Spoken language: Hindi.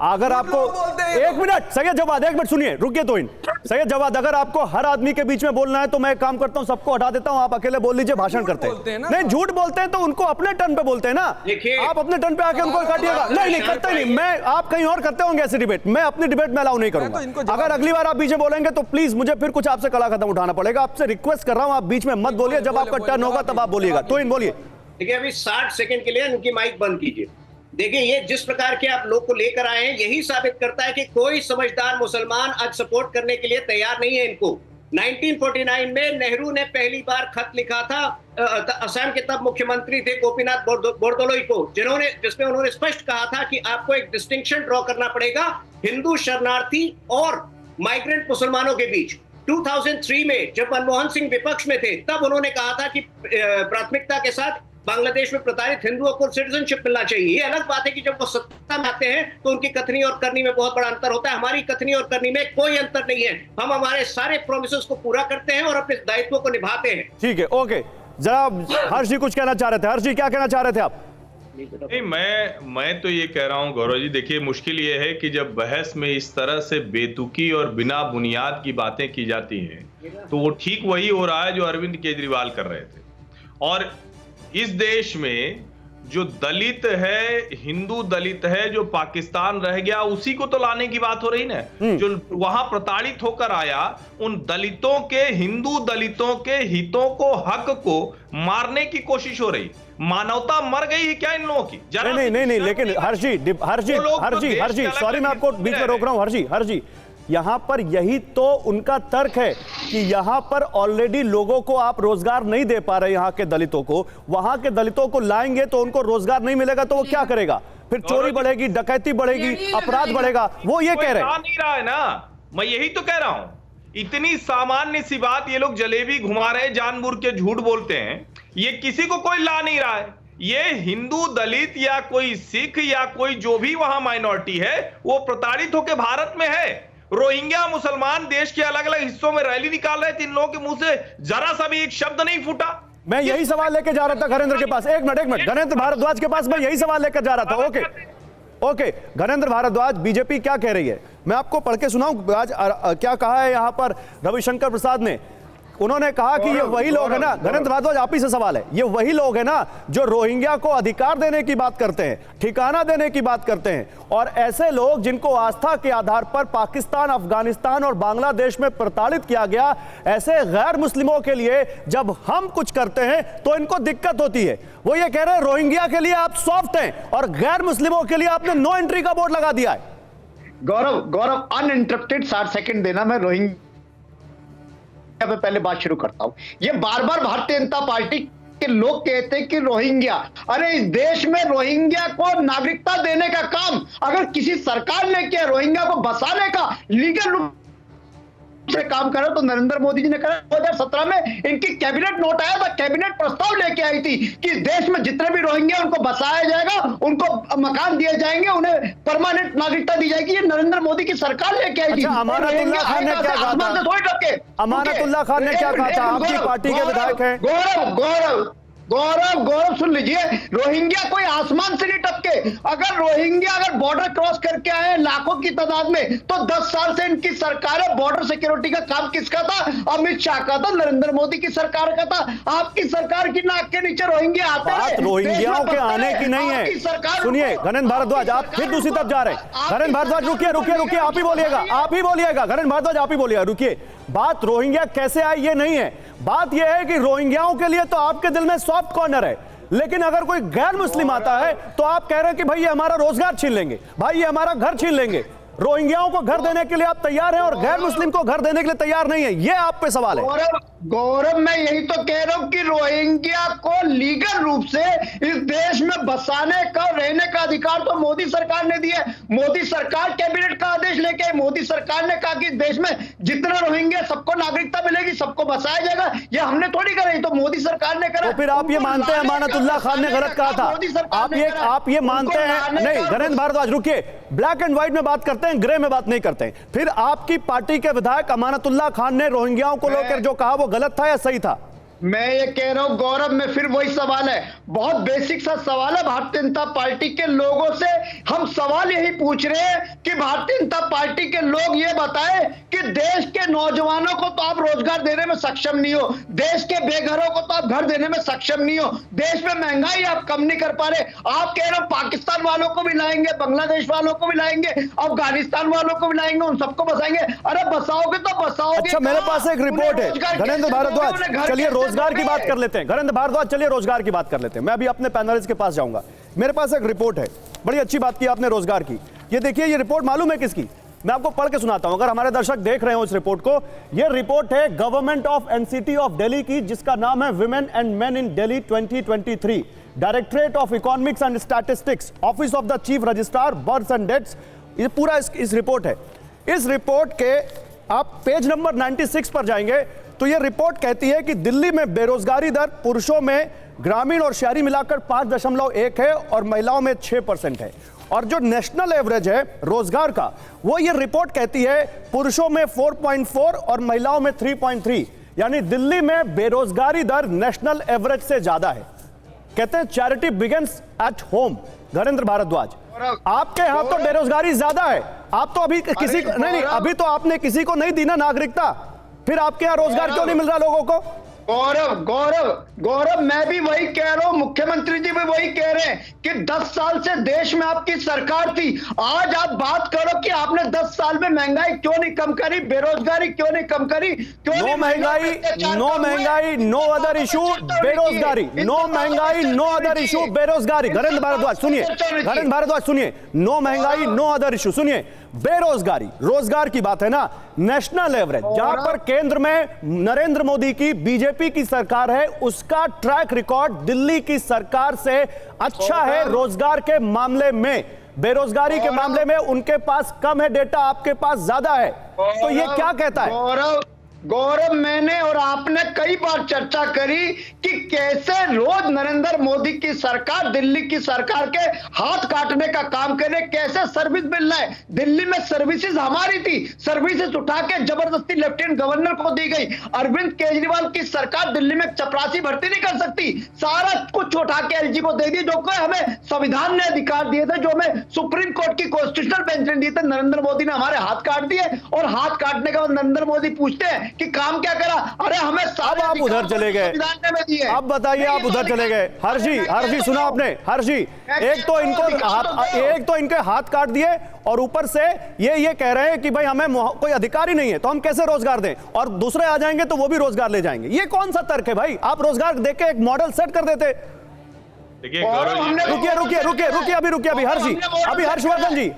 अगर आपको एक मिनट सैयद जवाद, एक मिनट सुनिए, रुकिए तो इन सैयद जवाद, अगर आपको हर आदमी के बीच में बोलना है तो मैं काम करता हूं, सबको हटा देता हूं, आप अकेले बोल लीजिए, भाषण करते हैं। नहीं, झूठ बोलते हैं तो उनको अपने टर्न पे बोलते हैं ना, आप अपने टर्न पे आके उनको काटिएगा। नहीं करते नहीं, मैं आप कहीं और करते होंगे ऐसी डिबेट, मैं अपनी डिबेट में अलाउ नहीं करूंगा। अगर अगली बार आप बीच में बोलेंगे तो प्लीज मुझे फिर कुछ आपसे कड़ा कदम उठाना पड़ेगा। आपसे रिक्वेस्ट कर रहा हूं, आप बीच में मत बोलिए, जब आपका टर्न होगा तब आप बोलिएगा। तो इन बोलिए। देखिए, अभी 60 सेकंड के लिए उनकी माइक बंद कीजिए। देखिए, ये जिस प्रकार के आप लोग को लेकर आए हैं, यही साबित करता है कि कोई समझदार मुसलमान आज सपोर्ट करने के लिए तैयार नहीं है इनको। 1949 में नेहरू ने पहली बार खत लिखा था असम के तब मुख्यमंत्री थे गोपीनाथ बोरदोलोई को, जिसमें उन्होंने स्पष्ट कहा था कि आपको एक डिस्टिंक्शन ड्रॉ करना पड़ेगा हिंदू शरणार्थी और माइग्रेंट मुसलमानों के बीच। 2003 में जब मनमोहन सिंह विपक्ष में थे, तब उन्होंने कहा था कि प्राथमिकता के साथ बांग्लादेश में प्रताड़ित हिंदुओं को सिटीजनशिप मिलना चाहिए। ये अलग बात है कि जब वो सत्ता में आते हैं तो उनकी कथनी और करनी में बहुत बड़ा अंतर होता है। हमारी कथनी और करनी में कोई अंतर नहीं है। हम हमारे सारे प्रोमिसेस को पूरा करते हैं और अपने दायित्वों को निभाते हैं। ठीक है, ओके। जरा हर्ष जी कुछ कहना चाह रहे थे। हर्ष जी क्या कहना चाह रहे थे आप? नहीं, मैं तो ये कह रहा हूं गौरव जी, देखिए मुश्किल ये है कि जब बहस में इस तरह से बेतुकी और बिना बुनियाद की बातें की जाती हैं तो वो ठीक वही हो रहा है जो अरविंद केजरीवाल कर रहे थे। और इस देश में जो दलित है, हिंदू दलित है, जो पाकिस्तान रह गया, उसी को तो लाने की बात हो रही ना। जो वहां प्रताड़ित होकर आया, उन दलितों के, हिंदू दलितों के हितों को, हक को मारने की कोशिश हो रही। मानवता मर गई है क्या इन लोगों की? नहीं, लेकिन हर्ष जी सॉरी, मैं आपको बीच में रोक रहा हूं। हर्ष जी यहां पर यही तो उनका तर्क है कि यहां पर ऑलरेडी लोगों को आप रोजगार नहीं दे पा रहे, यहां के दलितों को। वहां के दलितों को लाएंगे तो उनको रोजगार नहीं मिलेगा तो वो क्या करेगा? फिर चोरी बढ़ेगी, डकैती बढ़ेगी, अपराध बढ़ेगा। वो ये कह रहे हैं। नहीं रहा है ना, मैं यही तो कह रहा हूं। इतनी सामान्य सी बात ये लोग जलेबी घुमा रहे, जानबूझ के झूठ बोलते हैं। ये किसी को कोई ला नहीं रहा है। ये हिंदू, दलित या कोई सिख या कोई जो भी वहां माइनॉरिटी है, वो प्रताड़ित होकर भारत में है। रोहिंग्या मुसलमान देश के अलग अलग हिस्सों में रैली निकाल रहे थे, इन लोगों के मुंह से जरा सा भी एक शब्द नहीं फूटा। मैं यही सवाल लेकर जा रहा था घरेंद्र के पास। एक मिनट, घरेंद्र भारद्वाज के पास मैं यही सवाल लेकर जा रहा था। ओके, घरेंद्र भारद्वाज, बीजेपी क्या कह रही है? मैं आपको पढ़ के सुनाऊं आज क्या कहा है यहां पर रविशंकर प्रसाद ने। उन्होंने कहा कि ये वही लोग है ना, घरेंद्र भारद्वाज आप ही से सवाल है, ये वही लोग है ना जो रोहिंग्या को अधिकार देने की बात करते हैं, ठिकाना देने की बात करते हैं, और ऐसे लोग जिनको आस्था के आधार पर पाकिस्तान, अफगानिस्तान और बांग्लादेश में प्रताड़ित किया गया, ऐसे गैर मुस्लिमों के लिए जब हम कुछ करते हैं तो इनको दिक्कत होती है। वो ये कह रहे हैं रोहिंग्या के लिए आप सॉफ्ट हैं और गैर मुस्लिमों के लिए आपने नो एंट्री का बोर्ड लगा दिया है। गौरव अनइंटरप्टेड 60 सेकंड देना। मैं रोहिंग्या पे पहले बात शुरू करता हूं। ये बार बार भारतीय जनता पार्टी के लोग कहते हैं कि रोहिंग्या, अरे इस देश में रोहिंग्या को नागरिकता देने का काम अगर किसी सरकार ने किया, रोहिंग्या को बसाने का लीगल रूप से काम करा तो नरेंद्र मोदी जी ने करा। 2017 में इनकी कैबिनेट नोट आया था, कैबिनेट प्रस्ताव लेके आई थी कि देश में जितने भी रोहिंग्या उनको बसाया जाएगा, उनको मकान दिए जाएंगे, उन्हें परमानेंट नागरिकता दी जाएगी। ये नरेंद्र मोदी की सरकार लेके आई थी। अमानतुल्लाह खान ने क्या कहा था? अमानतुल्लाह खान ने क्या कहा था? आपकी पार्टी के विधायक हैं। गौरव सुन लीजिए, रोहिंग्या कोई आसमान से नहीं टपके। अगर रोहिंग्या बॉर्डर क्रॉस करके आए लाखों की तादाद में, तो 10 साल से इनकी सरकार है। बॉर्डर सिक्योरिटी का काम किसका था? अमित शाह का था, नरेंद्र मोदी की सरकार का था। आपकी सरकार की नाक के नीचे रोहिंग्या आते हैं। रोहिंग्याओं के आने की नहीं है। सुनिए घरेंद्र भारद्वाज, आप फिर दूसरी तरफ जा रहे हैं। घरेंद्र भारद्वाज रुकिए, आप ही बोलिएगा। घरेंद्र भारद्वाज आप ही बोलिएगा, रुकिए। बात रोहिंग्या कैसे आई ये नहीं है, बात यह है कि रोहिंग्याओं के लिए तो आपके दिल में सॉफ्ट कॉर्नर है, लेकिन अगर कोई गैर मुस्लिम आता है तो आप कह रहे हैं कि भाई ये हमारा रोजगार छीन लेंगे, भाई ये हमारा घर छीन लेंगे। रोहिंग्याओं को घर देने के लिए आप तैयार हैं और गैर मुस्लिम को घर देने के लिए तैयार नहीं है, ये आप पे सवाल है। गौरव मैं यही तो कह रहा हूं कि रोहिंग्या को लीगल रूप से इस देश में बसाने का, रहने का अधिकार तो मोदी सरकार ने दिया। मोदी सरकार कैबिनेट का आदेश लेके आई। मोदी सरकार ने कहा कि देश में जितना रोहिंग्या सबको नागरिकता मिलेगी, सबको बसाया जाएगा। ये हमने थोड़ी करा, तो मोदी सरकार ने करा। तो फिर आप ये मानते हैं अमानतुल्लाह खान ने गलत कहा था? आप ये मानते हैं? नहीं घरेंद्र भारद्वाज रुकिए, ब्लैक एंड व्हाइट में बात करते हैं, ग्रे में बात नहीं करते हैं। फिर आपकी पार्टी के विधायक अमानतुल्लाह खान ने रोहिंग्याओं को लेकर जो कहा वो गलत था या सही था? मैं ये कह रहा हूं गौरव, में फिर वही सवाल है, बहुत बेसिक सा सवाल है भारतीय जनता पार्टी के लोगों से। हम सवाल यही पूछ रहे हैं कि भारतीय जनता पार्टी के लोग ये बताएं कि देश के नौजवानों को तो आप रोजगार देने में सक्षम नहीं हो, देश के बेघरों को तो आप घर देने में सक्षम नहीं हो, देश में महंगाई आप कम नहीं कर पा रहे। आप कह रहे हो पाकिस्तान वालों को भी लाएंगे, बांग्लादेश वालों को भी लाएंगे, अफगानिस्तान वालों को भी लाएंगे, उन सबको बसाएंगे। अरे बसाओगे तो बसाओगे। अच्छा, मेरे पास एक रिपोर्ट है घरेंद्र भारद्वाज, चलिए रोजगार की बात कर लेते हैं। घरेंद्र भारद्वाज, चलिए रोजगार की बात कर लेते हैं। मैं अभी अपने पैनलिस्ट के पास जाऊंगा। मेरे पास एक रिपोर्ट है, बड़ी अच्छी बात की आपने रोजगार की। ये देखिए, ये रिपोर्ट मालूम है किसकी? मैं आपको पढ़ के सुनाता हूं, अगर हमारे दर्शक देख रहे हो इस रिपोर्ट को। ये रिपोर्ट है government of NCT of Delhi की, जिसका नाम है women and men in Delhi 2023, directorate of economics and statistics, office of the chief registrar, births and deaths. ये पूरा इस रिपोर्ट है। इस रिपोर्ट के आप पेज नंबर 96 पर जाएंगे तो ये रिपोर्ट कहती है कि दिल्ली में बेरोजगारी दर पुरुषों में ग्रामीण और शहरी मिलाकर 5.1 है और महिलाओं में 6% है। और जो नेशनल एवरेज है रोजगार का, वो ये रिपोर्ट कहती है पुरुषों में 4.4 और महिलाओं में 3.3, यानी दिल्ली में बेरोजगारी दर नेशनल एवरेज से ज्यादा है। कहते हैं charity begins at home. Gharendra Bhardwaj, आपके यहां तो बेरोजगारी ज्यादा है। आप तो अभी किसी को नहीं, अभी तो आपने किसी को नहीं दी ना नागरिकता, फिर आपके यहां रोजगार क्यों नहीं मिल रहा लोगों को? गौरव मैं भी वही कह रहा हूं, मुख्यमंत्री जी भी वही कह रहे हैं कि 10 साल से देश में आपकी सरकार थी। आज आप बात करो कि आपने 10 साल में महंगाई क्यों नहीं कम करी, बेरोजगारी क्यों नहीं कम करी, क्यों नो महंगाई, नो अदर इशू बेरोजगारी, नो महंगाई, नो अदर इशू बेरोजगारी। घरेंद्र भारद्वाज सुनिए, घरेंद्र भारद्वाज सुनिए, नो महंगाई, नो अदर इशू, सुनिए, बेरोजगारी, रोजगार की बात है ना, नेशनल एवरेज, जहां पर केंद्र में नरेंद्र मोदी की बीजेपी की सरकार है, उसका ट्रैक रिकॉर्ड दिल्ली की सरकार से अच्छा है रोजगार के मामले में। बेरोजगारी के मामले में उनके पास कम है डेटा, आपके पास ज्यादा है। तो ये क्या कहता है? गौरव मैंने और आपने कई बार चर्चा करी कि कैसे रोज नरेंद्र मोदी की सरकार दिल्ली की सरकार के हाथ काटने का काम करे, कैसे सर्विस मिल रहा है। दिल्ली में सर्विसेज हमारी थी, सर्विसेज उठा के जबरदस्ती लेफ्टिनेंट गवर्नर को दी गई। अरविंद केजरीवाल की सरकार दिल्ली में चपरासी भर्ती नहीं कर सकती, सारा कुछ उठा के एलजी को दे दी, जो कि हमें संविधान ने अधिकार दिए थे, जो हमें सुप्रीम कोर्ट की कॉन्स्टिट्यूशनल बेंच ने दिए थे। नरेंद्र मोदी ने हमारे हाथ काट दिए और हाथ काटने के बाद नरेंद्र मोदी पूछते हैं कि काम क्या करा? अरे हमें अब आप उधर चले गए, अब बताइए आप उधर चले गए। हर्षी सुना आपने? हर्षी, एक तो इनके हाथ काट दिए और ऊपर से ये कह रहे हैं कि भाई हमें कोई अधिकार ही नहीं है तो हम कैसे रोजगार दें, और दूसरे आ जाएंगे तो वो भी रोजगार ले जाएंगे। ये कौन सा तर्क है भाई? आप रोजगार देके एक मॉडल सेट कर देते। देखिए रुकिए, अभी हर्षवर्धन जी,